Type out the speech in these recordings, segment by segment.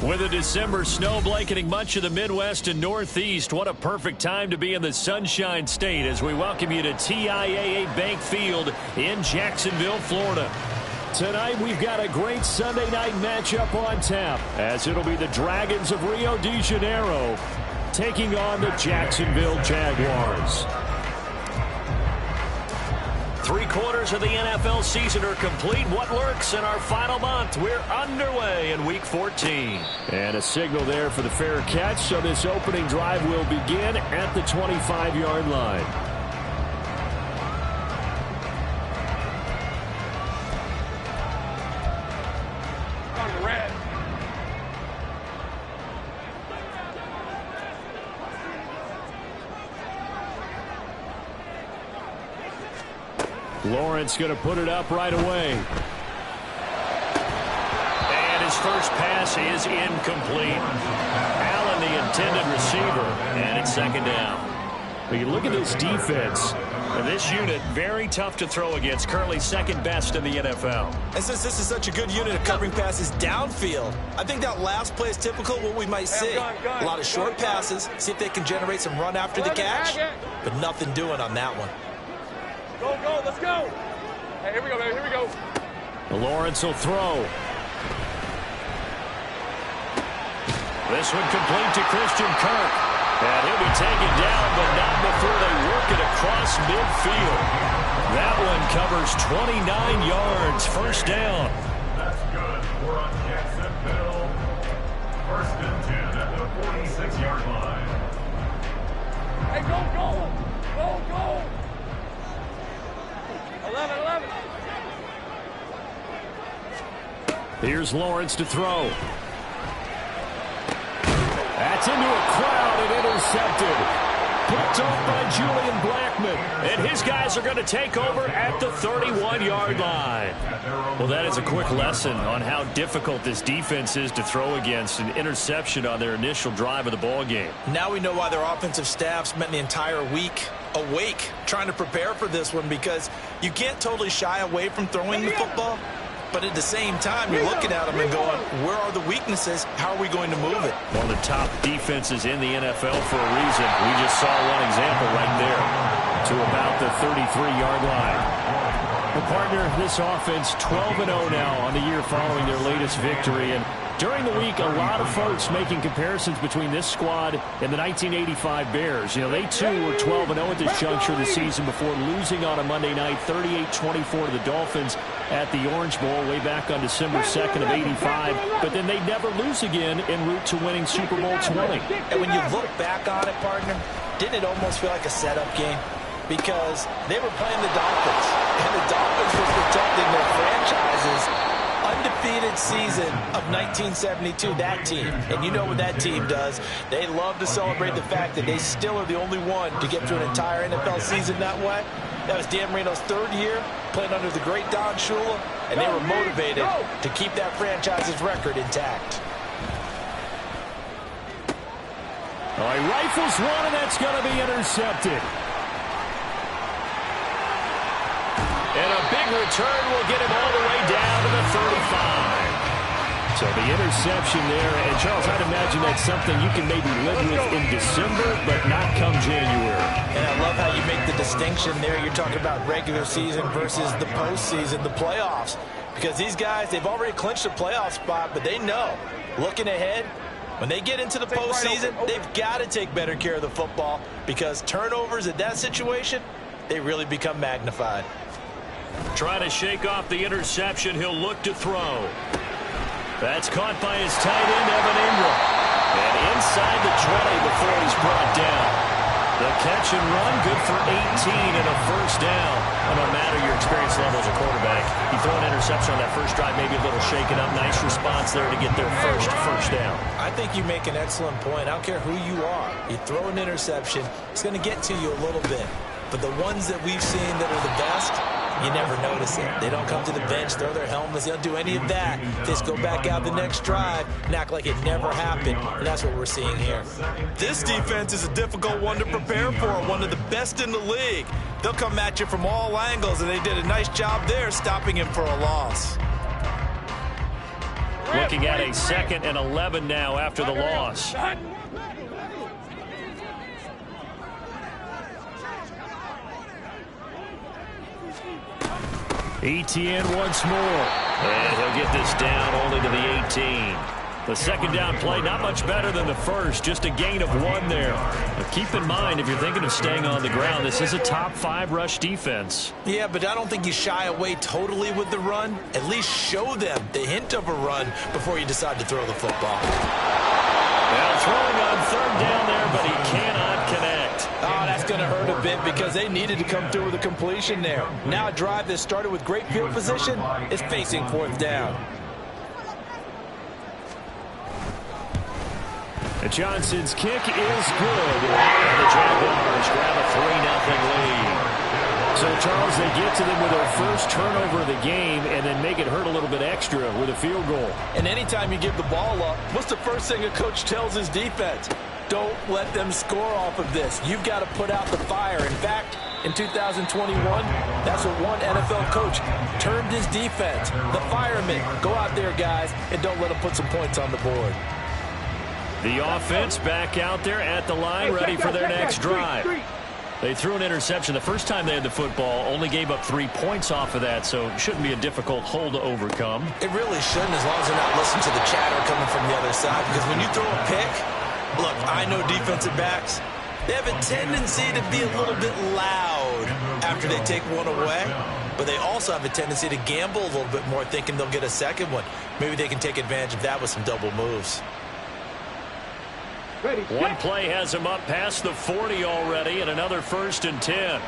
With a December snow blanketing much of the Midwest and Northeast, what a perfect time to be in the Sunshine State as we welcome you to TIAA Bank Field in Jacksonville, Florida. Tonight we've got a great Sunday night matchup on tap as it'll be the Dragons of Rio de Janeiro taking on the Jacksonville Jaguars. 3/4 of the NFL season are complete. What lurks in our final month? We're underway in Week 14. And a signal there for the fair catch, so this opening drive will begin at the 25-yard line. Lawrence going to put it up right away. And his first pass is incomplete. Allen, the intended receiver, and it's second down. But you look at this defense. And this unit, very tough to throw against, currently second best in the NFL. And since this is such a good unit of covering passes downfield, I think that last play is typical of what we might see. A lot of short passes, see if they can generate some run after the catch, but nothing doing on that one. Go, let's go. Hey, here we go, baby, here we go. Lawrence will throw. This one complete to Christian Kirk. And he'll be taken down, but not before they work it across midfield. That one covers 29 yards. First down. That's good. We're on Jacksonville. First and 10 at the 46-yard line. Hey, go. 11. Here's Lawrence to throw. That's into a crowd and intercepted. Picked off by Julian Blackman. And his guys are going to take over at the 31-yard line. Well, that is a quick lesson on how difficult this defense is to throw against. An interception on their initial drive of the ball game. Now we know why their offensive staff spent the entire week awake trying to prepare for this one, because you can't totally shy away from throwing the football. But at the same time, you're looking at them and going, where are the weaknesses? How are we going to move it? One of the top defenses in the NFL for a reason. We just saw one example right there to about the 33-yard line. Well, partner, this offense 12-0 now on the year following their latest victory. And during the week, a lot of folks making comparisons between this squad and the 1985 Bears. You know, they too were 12-0 at this juncture of the season before losing on a Monday night 38-24 to the Dolphins at the Orange Bowl way back on December 2nd of 85. But then they never lose again en route to winning Super Bowl 20. And when you look back on it, partner, didn't it almost feel like a setup game? Because they were playing the Dolphins, and the Dolphins were protecting their franchise's undefeated season of 1972, that team. And you know what that team does. They love to celebrate the fact that they still are the only one to get to an entire NFL season that way. That was Dan Marino's third year playing under the great Don Shula, and they were motivated to keep that franchise's record intact. All right, rifles one, and that's going to be intercepted. And a big return will get him all the way down to the 35. So the interception there. And, Charles, I'd imagine that's something you can maybe live with in December, but not come January. And I love how you make the distinction there. You're talking about regular season versus the postseason, the playoffs. Because these guys, they've already clinched a playoff spot, but they know, looking ahead, when they get into the postseason, they've got to take better care of the football, because turnovers in that situation, they really become magnified. Trying to shake off the interception. He'll look to throw. That's caught by his tight end, Evan Ingram. And inside the 20 before he's brought down. The catch and run, good for 18 and a first down. And no matter your experience level as a quarterback, you throw an interception on that first drive, maybe a little shaken up. Nice response there to get their first down. I think you make an excellent point. I don't care who you are. You throw an interception, it's going to get to you a little bit. But the ones that we've seen that are the best, you never notice it. They don't come to the bench, throw their helmets. They don't do any of that. They just go back out the next drive and act like it never happened. And that's what we're seeing here. This defense is a difficult one to prepare for, one of the best in the league. They'll come at you from all angles, and they did a nice job there stopping him for a loss. Look looking at a 2nd and 11 now after the loss. Etienne once more. And he'll get this down only to the 18. The second down play, not much better than the first, just a gain of 1 there. But keep in mind, if you're thinking of staying on the ground, this is a top 5 rush defense. Yeah, but I don't think you shy away totally with the run. At least show them the hint of a run before you decide to throw the football. Well, throwing on 3rd down there, but he cannot connect. Oh, that's going to hurt a bit because they needed to come through with a completion there. Now a drive that started with great field position is facing 4th down. And Johnson's kick is good. And the Jaguars grab a 3-0 lead. So, Charles, they get to them with their first turnover of the game and then make it hurt a little bit extra with a field goal. And anytime you give the ball up, what's the first thing a coach tells his defense? Don't let them score off of this. You've got to put out the fire. In fact, in 2021, that's what one NFL coach termed his defense. The firemen. Go out there, guys, and don't let them put some points on the board. The offense back out there at the line, ready for their next drive. They threw an interception the first time they had the football, only gave up 3 points off of that, so it shouldn't be a difficult hole to overcome. It really shouldn't, as long as they're not listening to the chatter coming from the other side, because when you throw a pick, look, I know defensive backs, they have a tendency to be a little bit loud after they take one away, but they also have a tendency to gamble a little bit more, thinking they'll get a second one. Maybe they can take advantage of that with some double moves. One play has him up past the 40 already, and another 1st and 10. And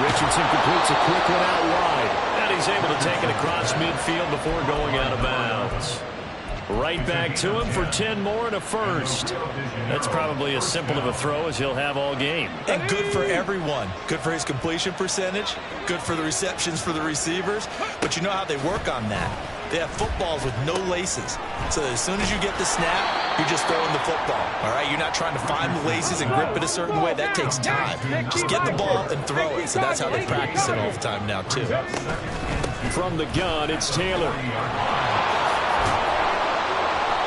Richardson completes a quick one out wide. And he's able to take it across midfield before going out of bounds. Right back to him for 10 more and a 1st. That's probably as simple of a throw as he'll have all game. And good for everyone. Good for his completion percentage. Good for the receptions for the receivers. But you know how they work on that. They have footballs with no laces. So as soon as you get the snap, you're just throwing the football. All right? You're not trying to find the laces and grip it a certain way. That takes time. Just get the ball and throw it. So that's how they practice it all the time now, too. From the gun, it's Taylor.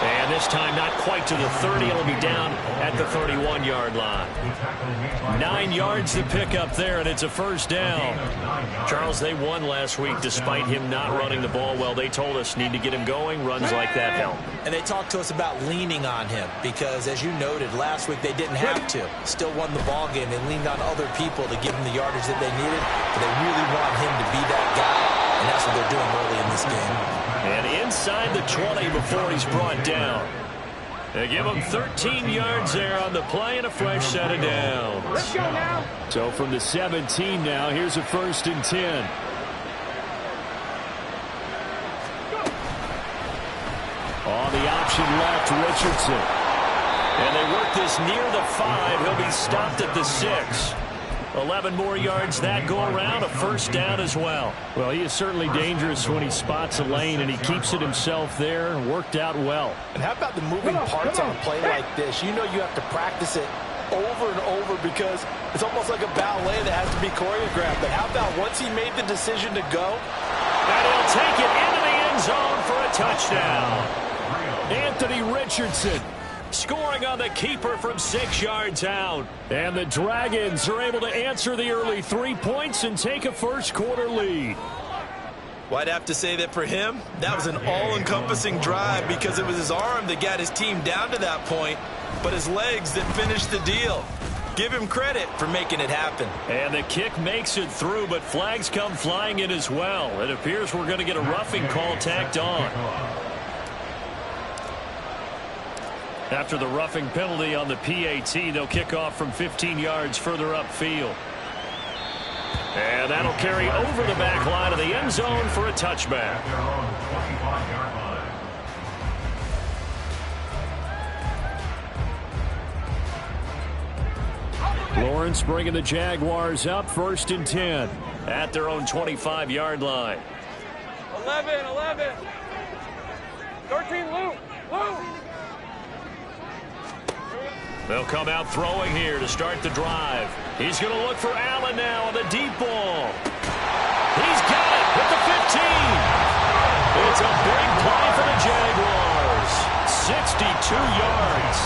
And this time not quite to the 30. It'll be down at the 31-yard line. 9 yards to pick up there, and it's a 1st down. Charles, they won last week despite him not running the ball well. They told us need to get him going. Runs like that help. And they talked to us about leaning on him because, as you noted, last week they didn't have to. Still won the ball game. They leaned on other people to give him the yardage that they needed, but they really want him to be that guy, and that's what they're doing early in this game. And inside the 20 before he's brought down. They give him 13 yards there on the play and a fresh set of downs. Let's go now. So from the 17 now, here's a 1st and 10. On the option left, Richardson. And they work this near the 5. He'll be stopped at the 6. 11 more yards that go around, a 1st down as well. Well, he is certainly dangerous when he spots a lane, and he keeps it himself there and worked out well. And how about the moving parts on a play like this? You know you have to practice it over and over because it's almost like a ballet that has to be choreographed. But how about once he made the decision to go? And he'll take it into the end zone for a touchdown. Anthony Richardson scoring on the keeper from 6 yards out. And the Dragons are able to answer the early 3 points and take a 1st quarter lead. Well, I'd have to say that for him, that was an all-encompassing drive because it was his arm that got his team down to that point, but his legs that finished the deal. Give him credit for making it happen. And the kick makes it through, but flags come flying in as well. It appears we're going to get a roughing call tacked on. After the roughing penalty on the PAT, they'll kick off from 15 yards further upfield. And that'll carry over the back line of the end zone for a touchback. Lawrence bringing the Jaguars up, 1st and 10 at their own 25-yard line. 11. 13, Luke. They'll come out throwing here to start the drive. He's going to look for Allen now on the deep ball. He's got 2 yards.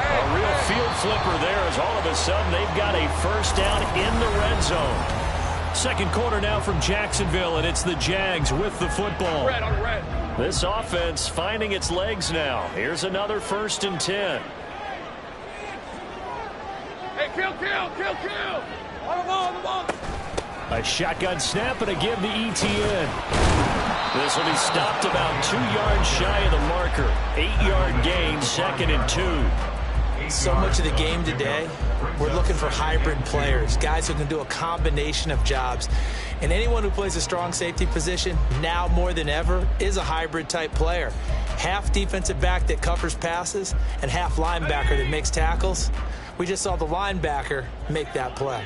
A real field flipper there as all of a sudden they've got a first down in the red zone. Second quarter now from Jacksonville, and it's the Jags with the football. This offense finding its legs now. Here's another 1st and 10. Hey, kill! On the ball! A shotgun snap and a give to ETN. This will be stopped about 2 yards shy of the marker. 8-yard gain, 2nd and 2. So much of the game today, we're looking for hybrid players, guys who can do a combination of jobs. And anyone who plays a strong safety position, now more than ever, is a hybrid type player. Half defensive back that covers passes and half linebacker that makes tackles. We just saw the linebacker make that play.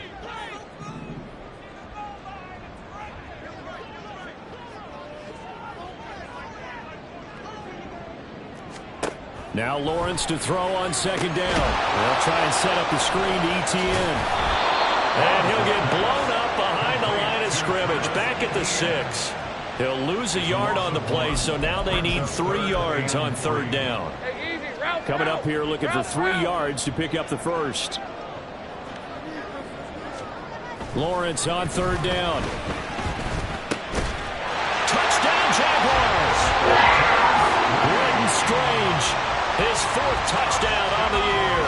Now Lawrence to throw on 2nd down. They'll try and set up the screen to ETN. And he'll get blown up behind the line of scrimmage. Back at the 6. He'll lose a yard on the play, so now they need 3 yards on 3rd down. Coming up here looking for 3 yards to pick up the first. Lawrence on 3rd down. Touchdown Jaguars! Braden Strange, his 4th touchdown on the year.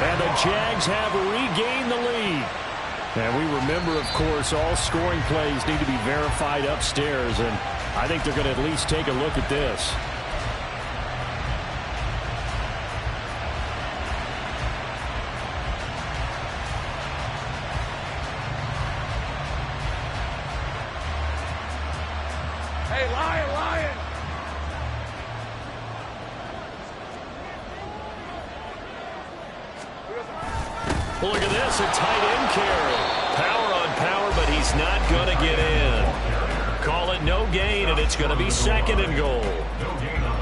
And the Jags have regained the lead. And we remember, of course, all scoring plays need to be verified upstairs. And I think they're going to at least take a look at this. Hey, Lion! Well, look at this, a tight end carry. Power on power, but he's not going to get in. Call it no gain, and it's going to be 2nd and goal.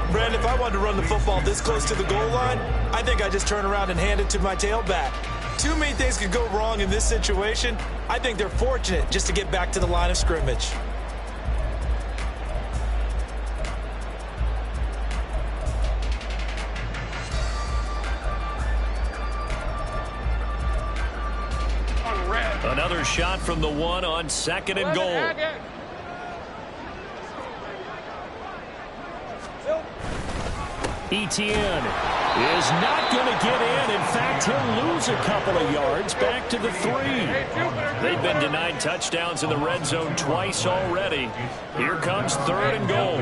Brandon, if I wanted to run the football this close to the goal line, I think I just turn around and hand it to my tailback. Too many things could go wrong in this situation. I think they're fortunate just to get back to the line of scrimmage. Another shot from the 1 on 2nd and goal. ETN is not going to get in. In fact, he'll lose a couple of yards back to the 3. They've been denied touchdowns in the red zone twice already. Here comes 3rd and goal.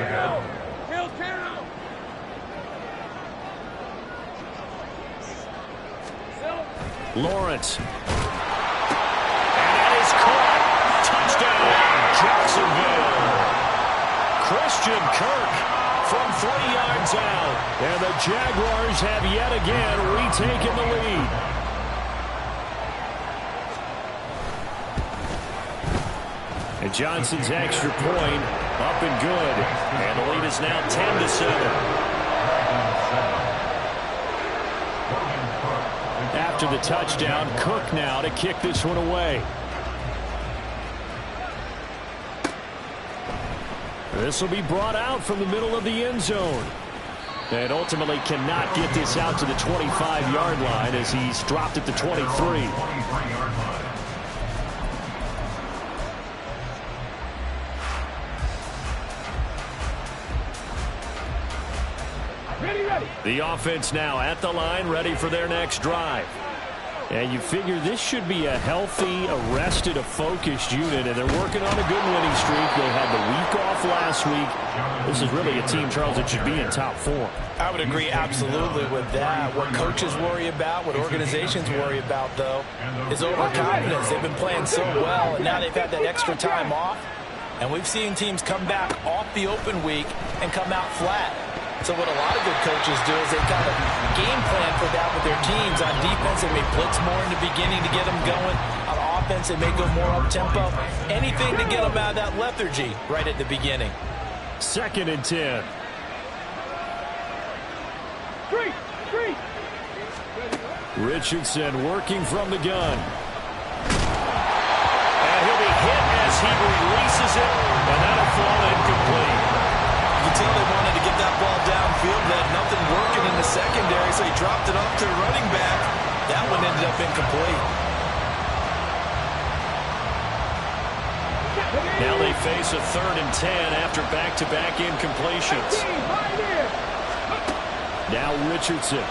Lawrence. Touchdown, Jacksonville. Christian Kirk from 3 yards out. And the Jaguars have yet again retaken the lead. And Johnson's extra point up and good. And the lead is now 10-7. After the touchdown, Cook now to kick this one away. This will be brought out from the middle of the end zone. And ultimately cannot get this out to the 25-yard line as he's dropped at the 23. Ready. The offense now at the line, ready for their next drive. And you figure this should be a healthy, arrested, a focused unit, and they're working on a good winning streak. They had the week off last week. This is really a team, Charles, that should be in top 4. I would agree absolutely with that. What coaches worry about, what organizations worry about, though, is overconfidence. They've been playing so well, and now they've had that extra time off. And we've seen teams come back off the open week and come out flat. So what a lot of good coaches do is they kind of game plan for that with their teams. On defense, they may blitz more in the beginning to get them going. On offense, they may go more up-tempo. Anything to get them out of that lethargy right at the beginning. 2nd and 10. Three. Richardson working from the gun. And he'll be hit as he releases it, and that'll fall incomplete. You can tell they wanted to get that ball downfield secondary, so he dropped it off to the running back. That one ended up incomplete. Now they face a 3rd and 10 after back-to-back incompletions. Now Richardson.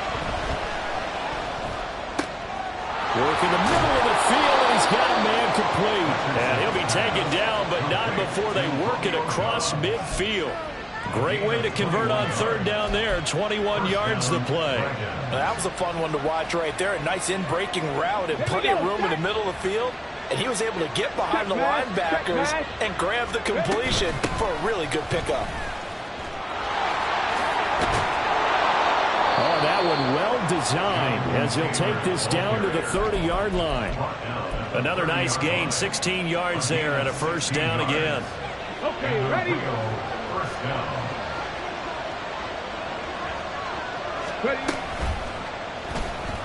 Work in the middle of the field, and he's got a man complete. And he'll be taken down, but not before they work it across midfield. Great way to convert on 3rd down there. 21 yards to play. That was a fun one to watch right there. A nice in-breaking route and plenty of room in the middle of the field. And he was able to get behind the linebackers and grab the completion for a really good pickup. Oh, that one well designed as he'll take this down to the 30-yard line. Another nice gain, 16 yards there and a 1st down again. Okay, ready? First down. Ready?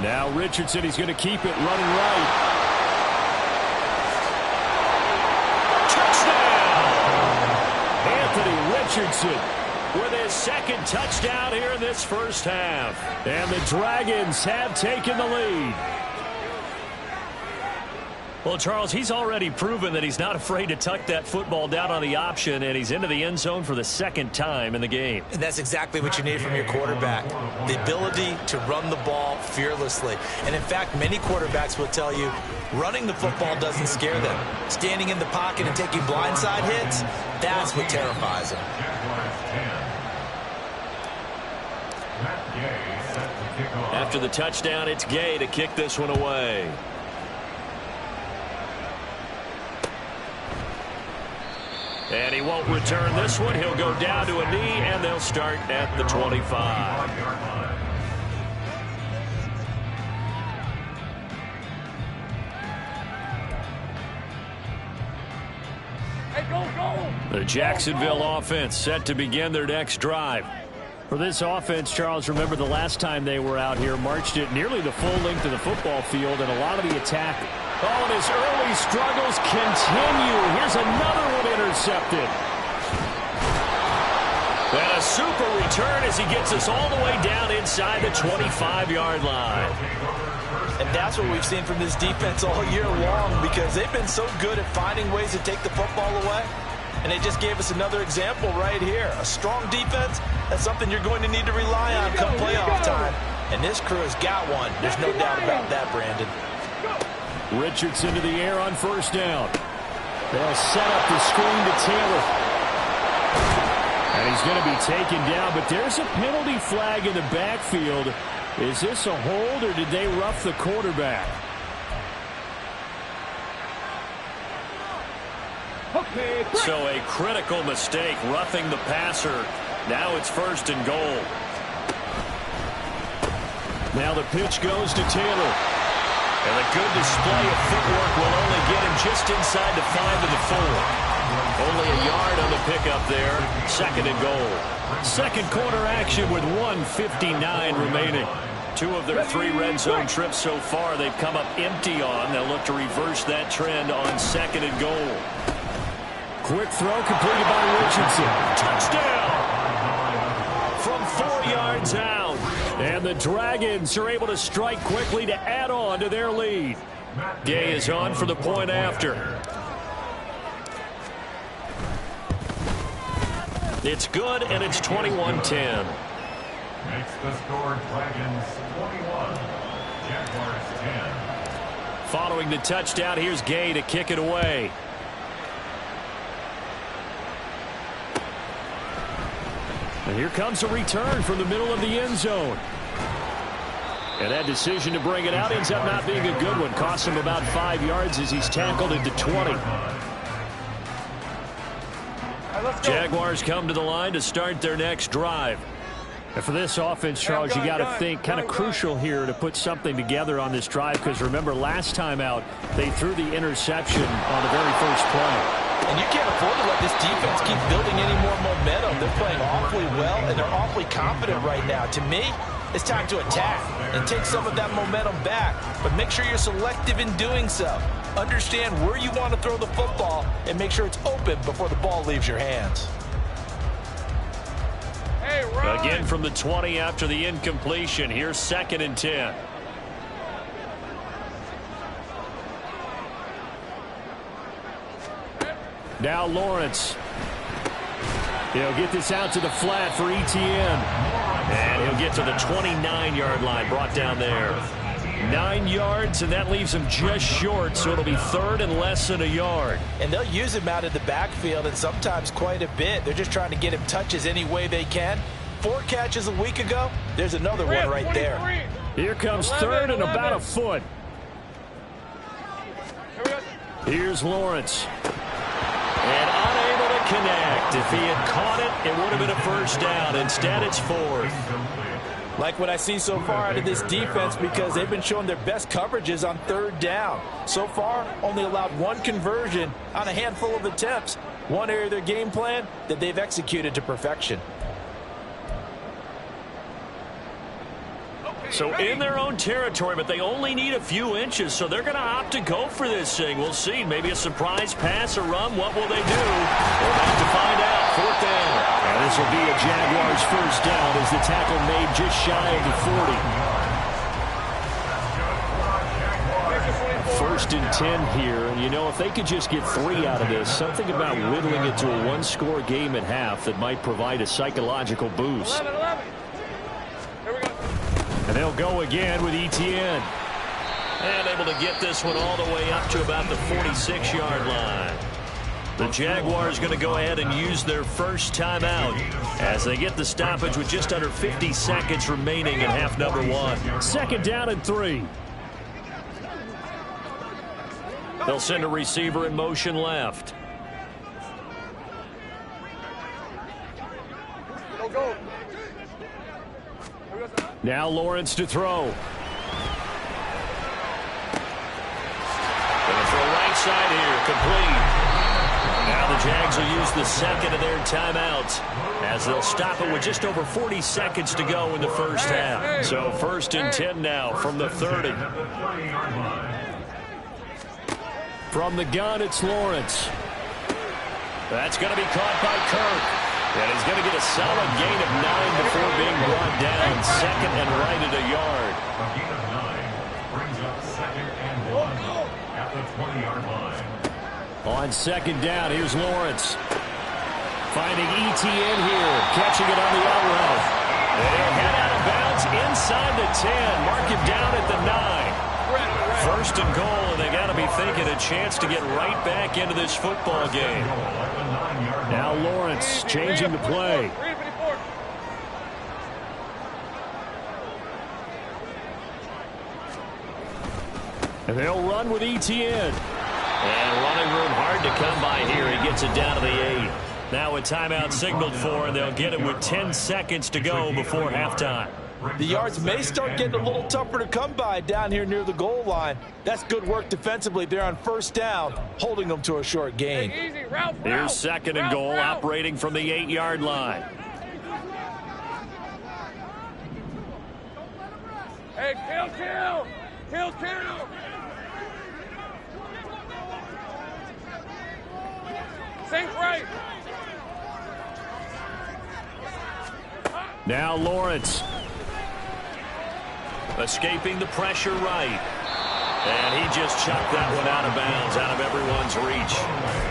Now Richardson, he's going to keep it running right. Richardson with his 2nd touchdown here in this 1st half. And the Dragons have taken the lead. Well, Charles, he's already proven that he's not afraid to tuck that football down on the option, and he's into the end zone for the 2nd time in the game. And that's exactly what you need from your quarterback, the ability to run the ball fearlessly. And, in fact, many quarterbacks will tell you running the football doesn't scare them. Standing in the pocket and taking blindside hits, that's what terrifies them. After the touchdown, it's Gay to kick this one away. And he won't return this one. He'll go down to a knee, and they'll start at the 25. Hey, go! The Jacksonville offense set to begin their next drive. For this offense, Charles, remember the last time they were out here, marched it nearly the full length of the football field, and a lot of the attack. Oh, and his early struggles continue. Here's another one intercepted. And a super return as he gets us all the way down inside the 25-yard line. And that's what we've seen from this defense all year long, because they've been so good at finding ways to take the football away. And they just gave us another example right here. A strong defense, that's something you're going to need to rely on come playoff time. And this crew has got one. There's no doubt about that, Brandon. Richardson to the air on 1st down. They'll set up the screen to Taylor. And he's going to be taken down, but there's a penalty flag in the backfield. Is this a hold, or did they rough the quarterback? So a critical mistake, roughing the passer. Now it's 1st and goal. Now the pitch goes to Taylor. And a good display of footwork will only get him just inside the 5 to the 4. Only a yard on the pickup there. 2nd and goal. 2nd quarter action with 1:59 remaining. 2 of their 3 red zone trips so far they've come up empty on. They'll look to reverse that trend on 2nd and goal. Quick throw completed by Richardson. Touchdown! From 4 yards out. And the Dragons are able to strike quickly to add on to their lead. Gay is on for the point after. It's good, and it's 21-10. Makes the score Dragons 21, Jaguars 10. Following the touchdown, here's Gay to kick it away. And here comes a return from the middle of the end zone. And that decision to bring it out ends up not being a good one. Costs him about 5 yards as he's tackled into 20. Jaguars come to the line to start their next drive. And for this offense, Charles, you got to think kind of crucial here to put something together on this drive, because remember last time out they threw the interception on the very first play. And you can't afford to let this defense keep building any more momentum. They're playing awfully well, and they're awfully confident right now. To me, it's time to attack and take some of that momentum back. But make sure you're selective in doing so. Understand where you want to throw the football and make sure it's open before the ball leaves your hands. Hey, run. Again from the 20 after the incompletion. Here's 2nd and 10. Now Lawrence. He'll get this out to the flat for Etienne. And he'll get to the 29-yard line, brought down there. 9 yards, and that leaves him just short, so it'll be 3rd and less than a yard. And they'll use him out of the backfield, and sometimes quite a bit. They're just trying to get him touches any way they can. 4 catches a week ago. There's another one right there. Here comes 3rd and about a foot. Here's Lawrence. And unable to connect. If he had caught it, it would have been a first down. Instead, it's 4th. Like what I see so far out of this defense, because they've been showing their best coverages on 3rd down. So far, only allowed 1 conversion on a handful of attempts. One area of their game plan that they've executed to perfection. So in their own territory, but they only need a few inches, so they're going to opt to go for this thing. We'll see. Maybe a surprise pass, a run. What will they do? We'll have to find out. 4th down. And this will be a Jaguars first down as the tackle made just shy of the 40. 1st and 10 here, and you know, if they could just get 3 out of this, something about whittling it to a 1-score game at half that might provide a psychological boost. 11. Here we go. And they'll go again with Etienne. And able to get this one all the way up to about the 46-yard line. The Jaguars going to go ahead and use their first timeout as they get the stoppage with just under 50 seconds remaining in half number 1. 2nd down and 3. They'll send a receiver in motion left. Go. Now Lawrence to throw. Going to throw right side here, complete. Now the Jags will use the 2nd of their timeouts as they'll stop it with just over 40 seconds to go in the first half. So 1st and 10 now from the 30. From the gun, it's Lawrence. That's going to be caught by Kirk. And he's going to get a solid gain of 9 before being brought down. 2nd and right at a yard. A gain of 9 brings up 2nd and 1 at the 20-yard line. On 2nd down, here's Lawrence. Finding Etienne here, catching it on the out route. They'll head out of bounds inside the 10. Mark him down at the 9. 1st and goal, and they got to be thinking a chance to get right back into this football game. Now Lawrence changing the play. And they'll run with Etienne. And running room hard to come by here. He gets it down to the 8. Now a timeout signaled for, and they'll get it with 10 seconds to go before halftime. The yards may start getting a little tougher to come by down here near the goal line. That's good work defensively there on 1st down, holding them to a short gain. Here's 2nd and goal, operating from the 8-yard line. Hey, kill. Sink right. Now Lawrence. Escaping the pressure right. And he just chucked that one out of bounds, out of everyone's reach.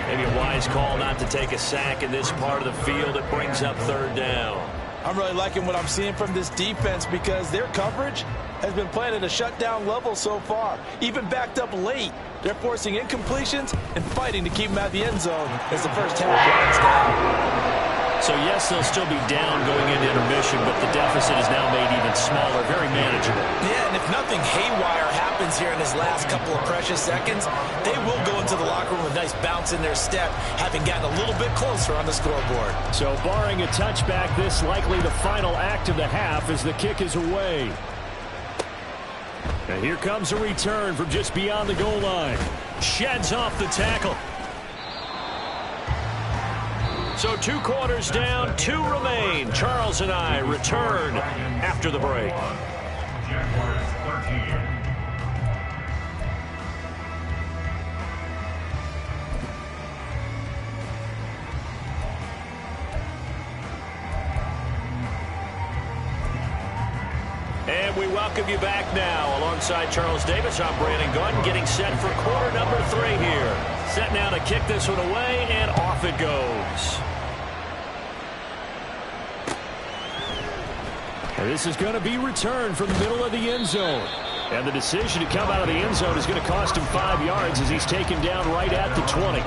Maybe a wise call not to take a sack in this part of the field. It brings up 3rd down. I'm really liking what I'm seeing from this defense because their coverage has been playing at a shutdown level so far. Even backed up late, they're forcing incompletions and fighting to keep them out of the end zone as the first half winds down. So, yes, they'll still be down going into intermission, but the deficit is now made even smaller, very manageable. Yeah, and if nothing haywire happens here in his last couple of precious seconds, they will go into the locker room with a nice bounce in their step, having gotten a little bit closer on the scoreboard. So, barring a touchback, this likely the final act of the half as the kick is away. And here comes a return from just beyond the goal line. Sheds off the tackle. So 2 quarters down, 2 remain. Charles and I return after the break. Jaguars 13. And we welcome you back now. Alongside Charles Davis, I'm Brandon Gaudin, getting set for quarter number 3 here. Set now to kick this one away, and off it goes. And this is going to be returned from the middle of the end zone. And the decision to come out of the end zone is going to cost him 5 yards as he's taken down right at the 20.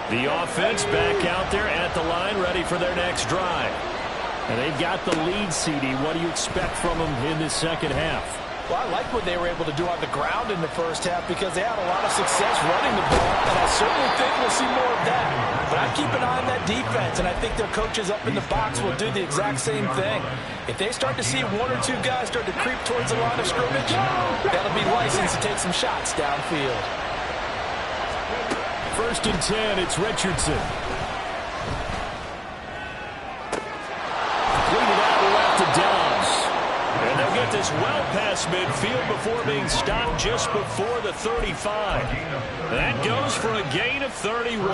The offense back out there at the line, ready for their next drive. And they've got the lead, CD. What do you expect from them in this second half? Well, I like what they were able to do on the ground in the first half because they had a lot of success running the ball, and I certainly think we'll see more of that. But I keep an eye on that defense, and I think their coaches up in the box will do the exact same thing. If they start to see 1 or 2 guys start to creep towards the line of scrimmage, that'll be licensed to take some shots downfield. 1st and 10, it's Richardson. Cleaned out left to Downs. And they'll get this well past midfield before being stopped just before the 35. That goes for a gain of 31.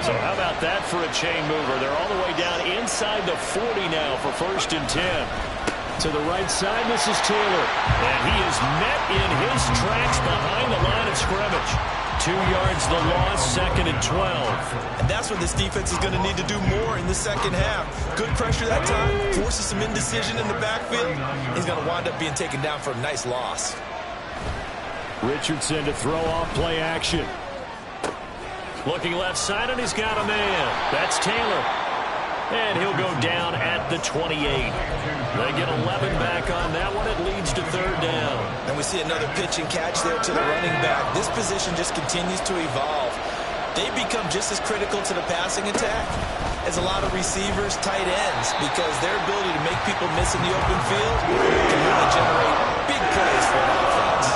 So how about that for a chain mover? They're all the way down inside the 40 now for 1st and 10. To the right side, this is Taylor. And he is met in his tracks behind the line of scrimmage. 2 yards the loss, 2nd and 12. And that's what this defense is going to need to do more in the second half. Good pressure that time, forces some indecision in the backfield. He's going to wind up being taken down for a nice loss. Richardson to throw off play action. Looking left side, and he's got a man. That's Taylor. And he'll go down at the 28. They get 11 back on that one. It leads to 3rd down. And we see another pitch and catch there to the running back. This position just continues to evolve. They become just as critical to the passing attack as a lot of receivers, tight ends, because their ability to make people miss in the open field can really generate big plays for an offense.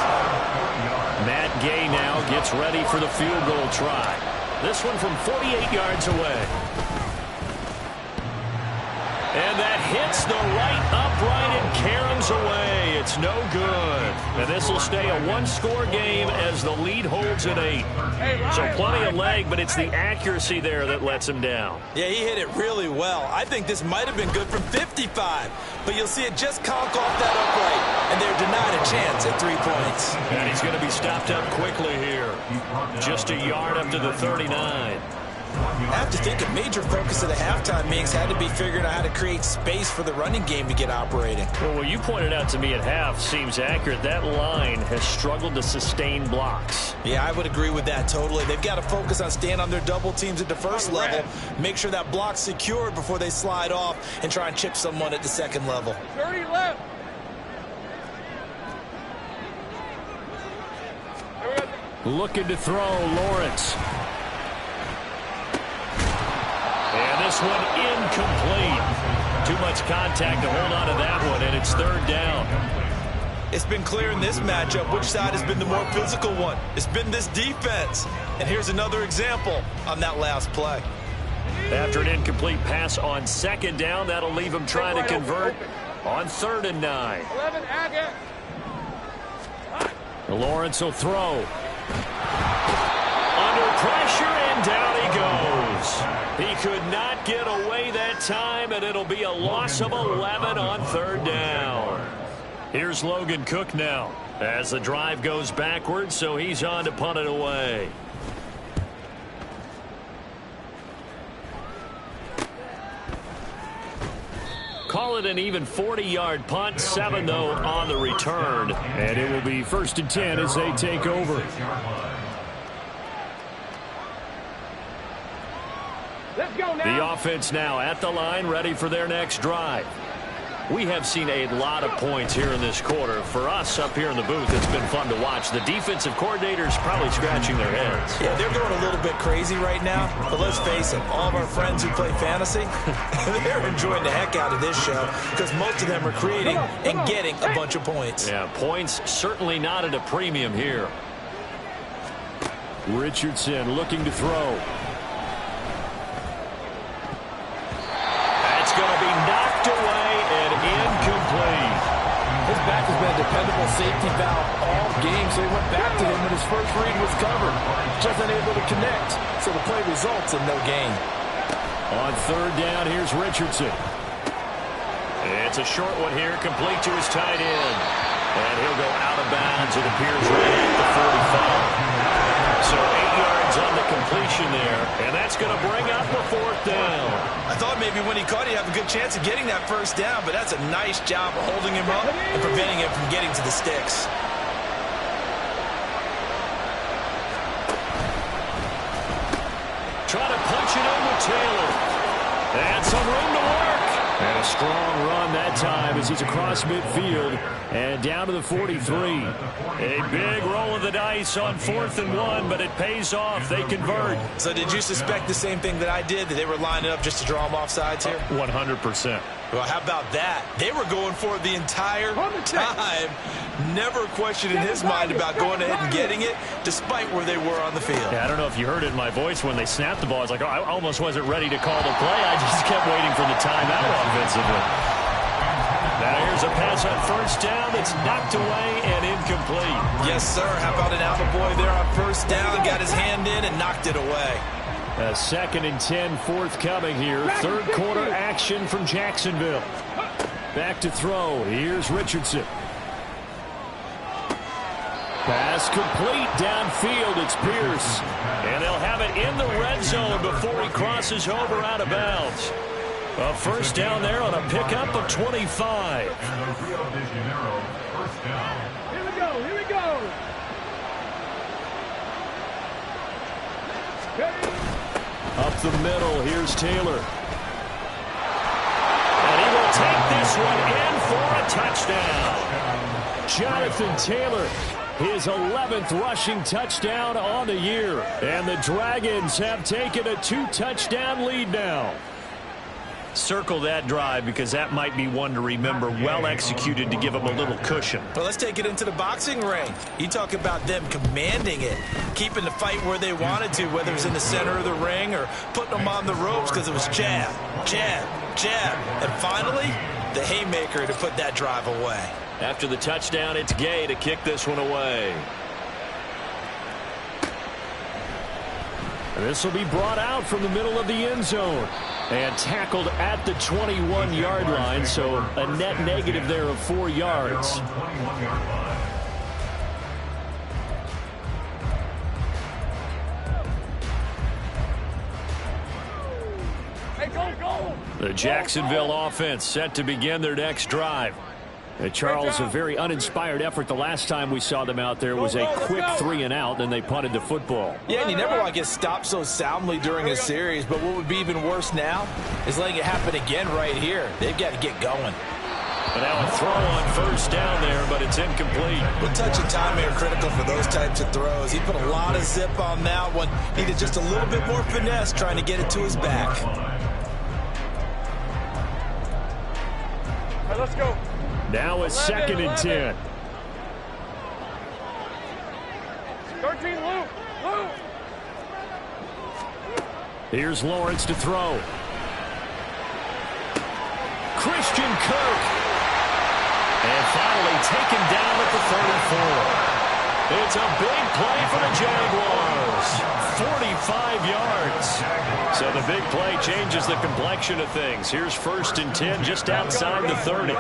Matt Gay now gets ready for the field goal try. This one from 48 yards away. And that hits the right upright and caroms away. It's no good. And this will stay a 1-score game as the lead holds at 8. So plenty of leg, but it's the accuracy there that lets him down. Yeah, he hit it really well. I think this might have been good from 55. But you'll see it just conk off that upright, and they're denied a chance at 3 points. And he's going to be stopped up quickly here. Just a yard up to the 39. I have to think a major focus of the halftime meetings had to be figuring out how to create space for the running game to get operating. Well, what you pointed out to me at half seems accurate. That line has struggled to sustain blocks. Yeah, I would agree with that totally. They've got to focus on staying on their double teams at the first level, make sure that block's secured before they slide off and try and chip someone at the second level. 30 left. Looking to throw, Lawrence. And this one incomplete. Too much contact to hold on to that one, and it's 3rd down. It's been clear in this matchup which side has been the more physical one. It's been this defense. And here's another example on that last play. After an incomplete pass on 2nd down, that'll leave him trying to convert on 3rd and 9. 11, Agate. Lawrence will throw. Under pressure, and down he goes. He could not get away that time, and it'll be a loss of 11 on 3rd down. Here's Logan Cook now as the drive goes backwards, so he's on to punt it away. Call it an even 40-yard punt, 7 though on the return, and it will be 1st and 10 as they take over. Let's go now. The offense now at the line, ready for their next drive. We have seen a lot of points here in this quarter. For us up here in the booth, it's been fun to watch. The defensive coordinators probably scratching their heads. Yeah, they're going a little bit crazy right now. But let's face it, all of our friends who play fantasy, they're enjoying the heck out of this show because most of them are creating and getting a bunch of points. Yeah, points certainly not at a premium here. Richardson looking to throw. That's going to be knocked away and incomplete. little safety valve all game, so he went back to him when his first read was covered. Just unable to connect, so the play results in no gain. On third down, here's Richardson. It's a short one here, complete to his tight end. And he'll go out of bounds, it appears, right at the 45. So 8 yards on the completion there, and that's going to bring up the fourth down. I thought maybe when he caught it, he'd have a good chance of getting that first down, but that's a nice job of holding him up and preventing him from getting to the sticks. Trying to punch it in with Taylor. And some room to work. And a strong run that time as he's across midfield and down to the 43. A big roll of the dice on 4th and 1, but it pays off. They convert. So did you suspect the same thing that I did, that they were lining up just to draw him off sides here? 100%. Well, how about that? They were going for it the entire time. Never questioned in his mind about going ahead and getting it, despite where they were on the field. Yeah, I don't know if you heard it in my voice when they snapped the ball. I was like, oh, I almost wasn't ready to call the play. I just kept waiting for the timeout offensively. Now here's a pass on first down that's knocked away and incomplete. Yes, sir. How about an Alba there on first down? Got his hand in and knocked it away. A 2nd and 10 forthcoming here. Third quarter action from Jacksonville. Back to throw. Here's Richardson. Pass complete downfield. It's Pierce. And they'll have it in the red zone before he crosses over out of bounds. A first down there on a pickup of 25. Here we go. Here we go. Up the middle, here's Taylor. And he will take this one in for a touchdown. Jonathan Taylor, his 11th rushing touchdown on the year. And the Dragons have taken a 2-touchdown lead now. Circle that drive because that might be one to remember. Well executed to give them a little cushion. Well, let's take it into the boxing ring. You talk about them commanding it, keeping the fight where they wanted to, whether it was in the center of the ring or putting them on the ropes because it was jab, jab, jab. And finally, the haymaker to put that drive away. After the touchdown, it's Gay to kick this one away. This will be brought out from the middle of the end zone and tackled at the 21-yard line, so a net negative there of 4 yards. Hey, go, go. The Jacksonville offense set to begin their next drive. Charles, a very uninspired effort. The last time we saw them out there was a quick 3-and-out, then they punted the football. Yeah, and you never want to get stopped so soundly during a series, but what would be even worse now is letting it happen again right here. They've got to get going. And now a throw on first down there, but it's incomplete. Well, touch and timing are critical for those types of throws. He put a lot of zip on that one. Needed just a little bit more finesse trying to get it to his back. All right, let's go. Now a 2nd and 10. 13, Luke. Luke. Here's Lawrence to throw. Christian Kirk. And finally taken down at the 34. It's a big play for the Jaguars. 45 yards. So the big play changes the complexion of things. Here's 1st and 10 just outside the 30.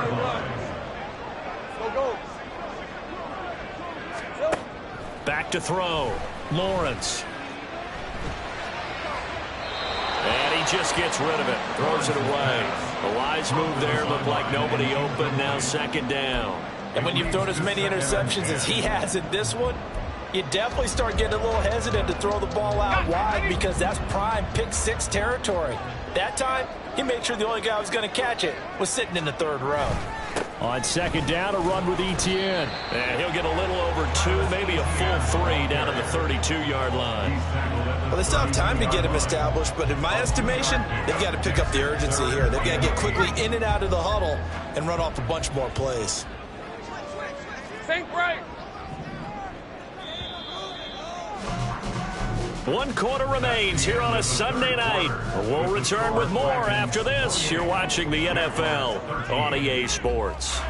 Back to throw. Lawrence. And he just gets rid of it. Throws it away. A wise move there. Looked like nobody open. Now 2nd down. And when you've thrown as many interceptions as he has in this one, you definitely start getting a little hesitant to throw the ball out wide because that's prime pick 6 territory. That time, he made sure the only guy who was going to catch it was sitting in the 3rd row. On 2nd down, a run with Etienne. And he'll get a little over 2, maybe a full 3 down to the 32-yard line. Well, they still have time to get him established, but in my estimation, they've got to pick up the urgency here. They've got to get quickly in and out of the huddle and run off a bunch more plays. Think right. 1 quarter remains here on a Sunday night. We'll return with more after this. You're watching the NFL on EA Sports.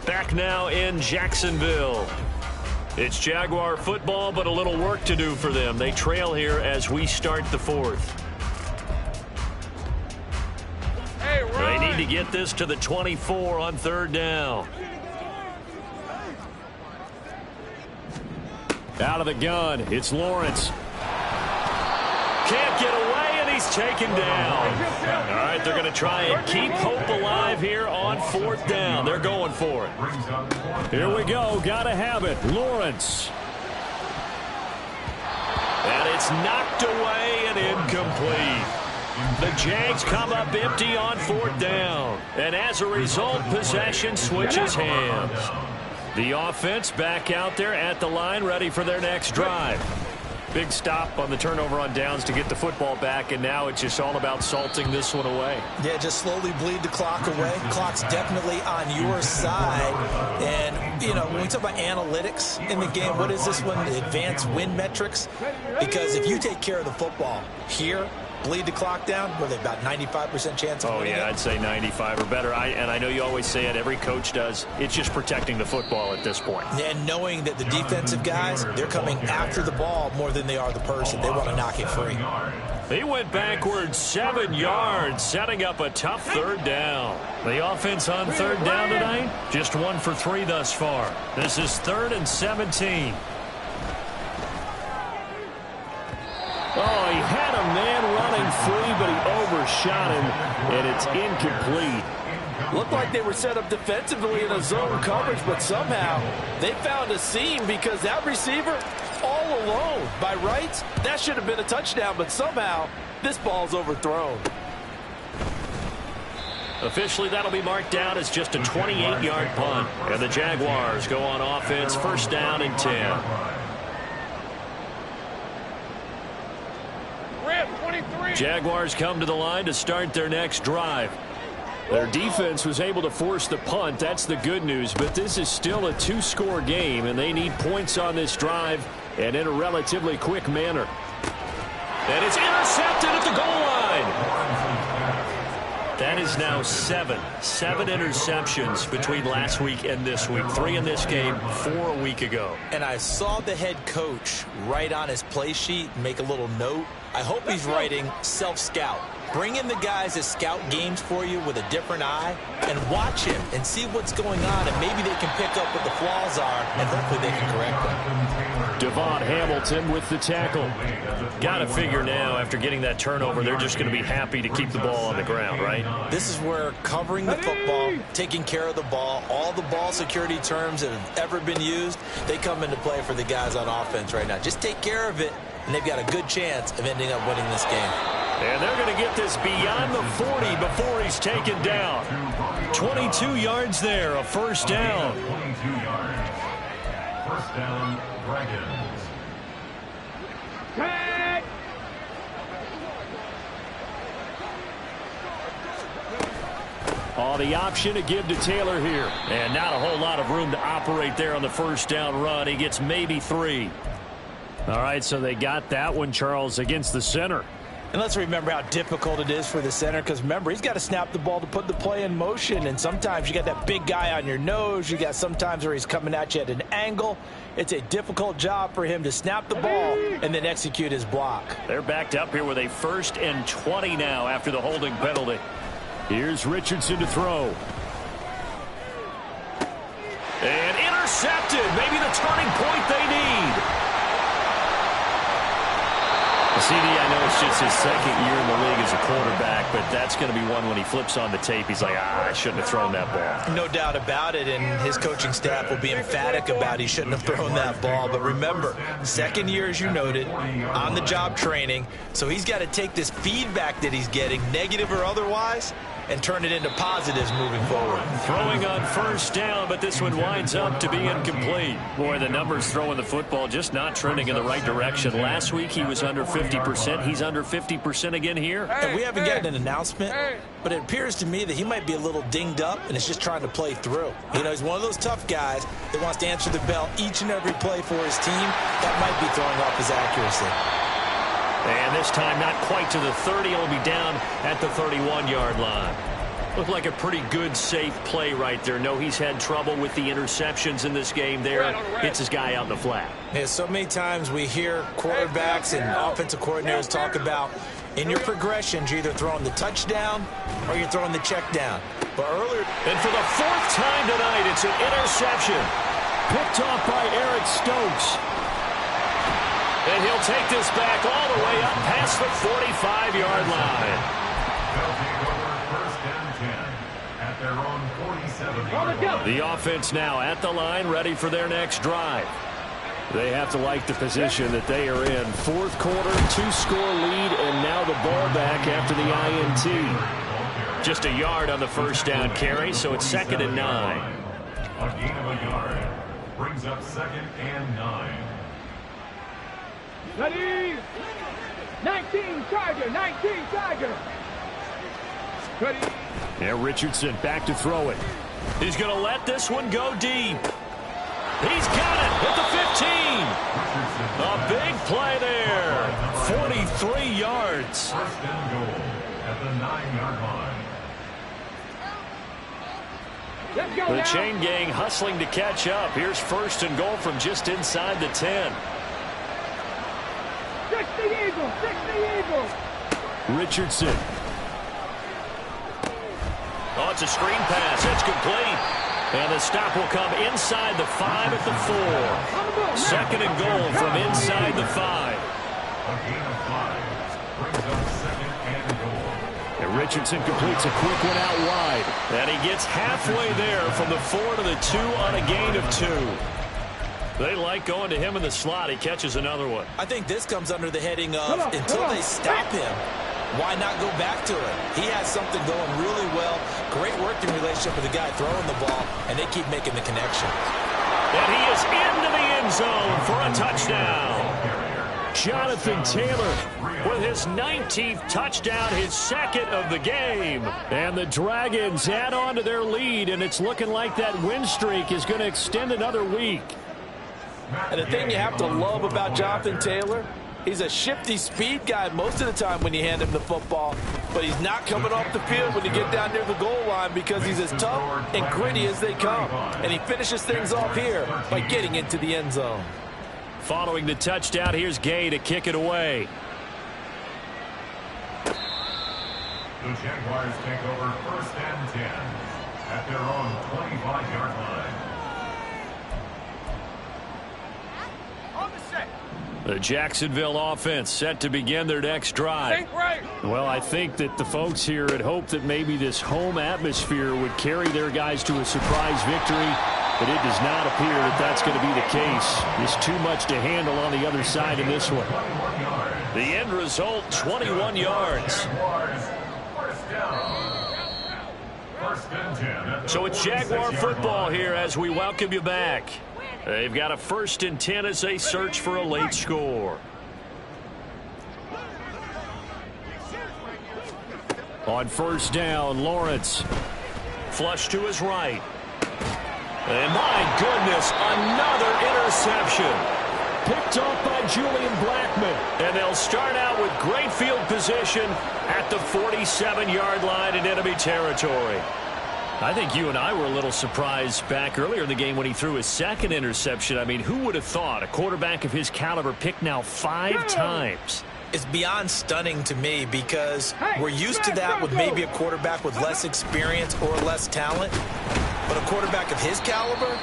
Back now in Jacksonville. It's Jaguar football, but a little work to do for them. They trail here as we start the fourth. They need to get this to the 24 on third down. Out of the gun, it's Lawrence. Can't get away, and he's taken down. All right, they're going to try and keep hope alive here on fourth down. They're going for it. Here we go. Got to have it. Lawrence. And it's knocked away and incomplete. The Jags come up empty on fourth down. And as a result, possession switches hands. The offense back out there at the line, ready for their next drive. Big stop on the turnover on downs to get the football back, and now it's just all about salting this one away. Yeah, just slowly bleed the clock away. Clock's definitely on your side. And, you know, when we talk about analytics in the game, what is this one? The advanced win metrics? Because if you take care of the football here, bleed the clock down, were they about 95% chance of winning it? I'd say 95 or better. And I know you always say it, every coach does. It's just protecting the football at this point. And knowing that the defensive guys, they're coming after the ball more than they are the person. They want to knock it free. He went backwards 7 yards, setting up a tough third down. The offense on third down tonight, just 1 for 3 thus far. This is 3rd and 17. Oh, he had a man running free, but he overshot him, and it's incomplete. Looked like they were set up defensively in a zone coverage, but somehow they found a seam because that receiver all alone. By rights, that should have been a touchdown, but somehow this ball's overthrown. Officially, that'll be marked down as just a 28-yard punt. And the Jaguars go on offense, 1st down and 10. Jaguars come to the line to start their next drive. Their defense was able to force the punt. That's the good news. But this is still a 2-score game, and they need points on this drive and in a relatively quick manner. And it's intercepted at the goal line. That is now 7 interceptions between last week and this week. 3 in this game, 4 a week ago. And I saw the head coach write on his play sheet, make a little note. I hope he's writing self-scout. Bring in the guys that scout games for you with a different eye and watch him and see what's going on, and maybe they can pick up what the flaws are, and hopefully they can correct them. Devon Hamilton with the tackle. Got to figure now, after getting that turnover, they're just going to be happy to keep the ball on the ground, right? This is where covering the football, taking care of the ball, all the ball security terms that have ever been used, they come into play for the guys on offense right now. Just take care of it, and they've got a good chance of ending up winning this game. And they're going to get this beyond the 40 before he's taken down. 22 yards there, a 1st down. 22 yards. 1st down, Dragons. Oh, the option to give to Taylor here. And not a whole lot of room to operate there on the 1st down run. He gets maybe 3. All right, so they got that one, Charles, against the center. And let's remember how difficult it is for the center, because remember, he's got to snap the ball to put the play in motion, and sometimes you got that big guy on your nose. You got sometimes where he's coming at you at an angle. It's a difficult job for him to snap the ball and then execute his block. They're backed up here with a 1st and 20 now after the holding penalty. Here's Richardson to throw. And intercepted. Maybe the turning point they need. CD, I know it's just his 2nd year in the league as a quarterback, but that's going to be one when he flips on the tape. He's like, I shouldn't have thrown that ball. No doubt about it, and his coaching staff will be emphatic about he shouldn't have thrown that ball. But remember, 2nd year, as you noted, on-the-job training, so he's got to take this feedback that he's getting, negative or otherwise, and turn it into positives moving forward. Throwing on 1st down, but this one winds up to be incomplete. Boy, the numbers throwing the football just not trending in the right direction. Last week he was under 50%. He's under 50% again here. And we haven't gotten an announcement, but it appears to me that he might be a little dinged up and is just trying to play through. You know, he's one of those tough guys that wants to answer the bell each and every play for his team. That might be throwing off his accuracy. And this time not quite to the 30. He'll be down at the 31-yard line. Looked like a pretty good, safe play right there. No, he's had trouble with the interceptions in this game there. Hits his guy out in the flat. Yeah, so many times we hear quarterbacks and offensive coordinators talk about in your progressions, you're either throwing the touchdown or you're throwing the check down. But earlier... And for the fourth time tonight, it's an interception. Picked off by Eric Stokes. And he'll take this back all the way up past the 45-yard line. The offense now at the line, ready for their next drive. They have to like the position that they are in. Fourth quarter, 2-score lead, and now the ball back after the INT. Just a yard on the first down carry, so it's 2nd and 9. A gain of a yard brings up 2nd and 9. Ready? 19 Charger, 19 Charger. Ready? And Richardson back to throw it. He's going to let this one go deep. He's got it at the 15. A big play there. 43 yards. First and goal at the 9-yard line. Let's go The now. chain gang hustling to catch up. Here's 1st and goal from just inside the 10. 60 Eagles, 60 Eagles. Richardson. Oh, it's a screen pass. It's complete. And the stop will come inside the 5 at the 4. 2nd and goal from inside the 5. A gain of 5 brings up 2nd and goal. And Richardson completes a quick one out wide. And he gets halfway there from the 4 to the 2 on a gain of 2. They like going to him in the slot. He catches another one. I think this comes under the heading of until they stop him, why not go back to it? He has something going really well. Great working relationship with the guy throwing the ball, and they keep making the connection. And he is into the end zone for a touchdown. Jonathan Taylor with his 19th touchdown, his 2nd of the game. And the Dragons add on to their lead, and it's looking like that win streak is going to extend another week. And the thing you have to love about Jonathan Taylor, he's a shifty speed guy most of the time when you hand him the football, but he's not coming off the field when you get down near the goal line because he's as tough and gritty as they come. And he finishes things off here by getting into the end zone. Following the touchdown, here's Gay to kick it away. The Jaguars take over 1st and 10 at their own 25-yard line. The Jacksonville offense set to begin their next drive. Well, I think that the folks here had hoped that maybe this home atmosphere would carry their guys to a surprise victory, but it does not appear that that's going to be the case. There's too much to handle on the other side in this one. The end result, 21 yards. So it's Jaguar football here as we welcome you back. They've got a 1st and 10 as they search for a late score. On 1st down, Lawrence. Flush to his right. And my goodness, another interception. Picked off by Julian Blackmon. And they'll start out with great field position at the 47-yard line in enemy territory. I think you and I were a little surprised back earlier in the game when he threw his 2nd interception. I mean, who would have thought a quarterback of his caliber picked now 5 times? It's beyond stunning to me because we're used to that with maybe a quarterback with less experience or less talent. But a quarterback of his caliber,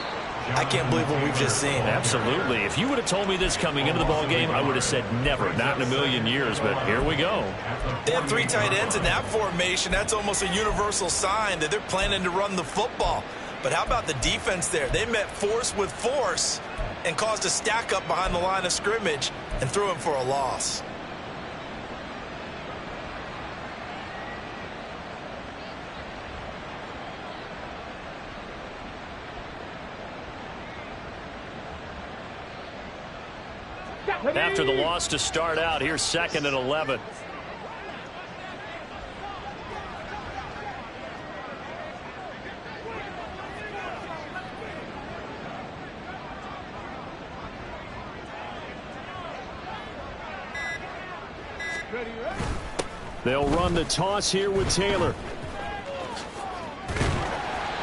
I can't believe what we've just seen. Absolutely. If you would have told me this coming into the ball game, I would have said never, not in a million years. But here we go. They have 3 tight ends in that formation. That's almost a universal sign that they're planning to run the football. But how about the defense there? They met force with force and caused a stack up behind the line of scrimmage and threw him for a loss. After the loss to start out, here's 2nd and 11. They'll run the toss here with Taylor.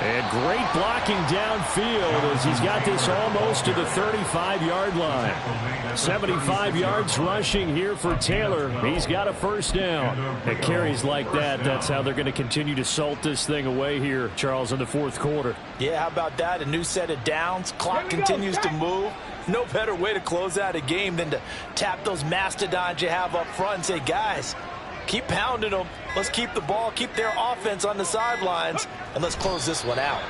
And great blocking downfield as he's got this almost to the 35-yard line. 75 yards rushing here for Taylor. He's got a first down. At carries like that, that's how they're going to continue to salt this thing away here, Charles, in the fourth quarter. Yeah, how about that? A new set of downs. Clock continues to move. No better way to close out a game than to tap those mastodons you have up front and say, guys, keep pounding them. Let's keep the ball, keep their offense on the sidelines, and let's close this one out.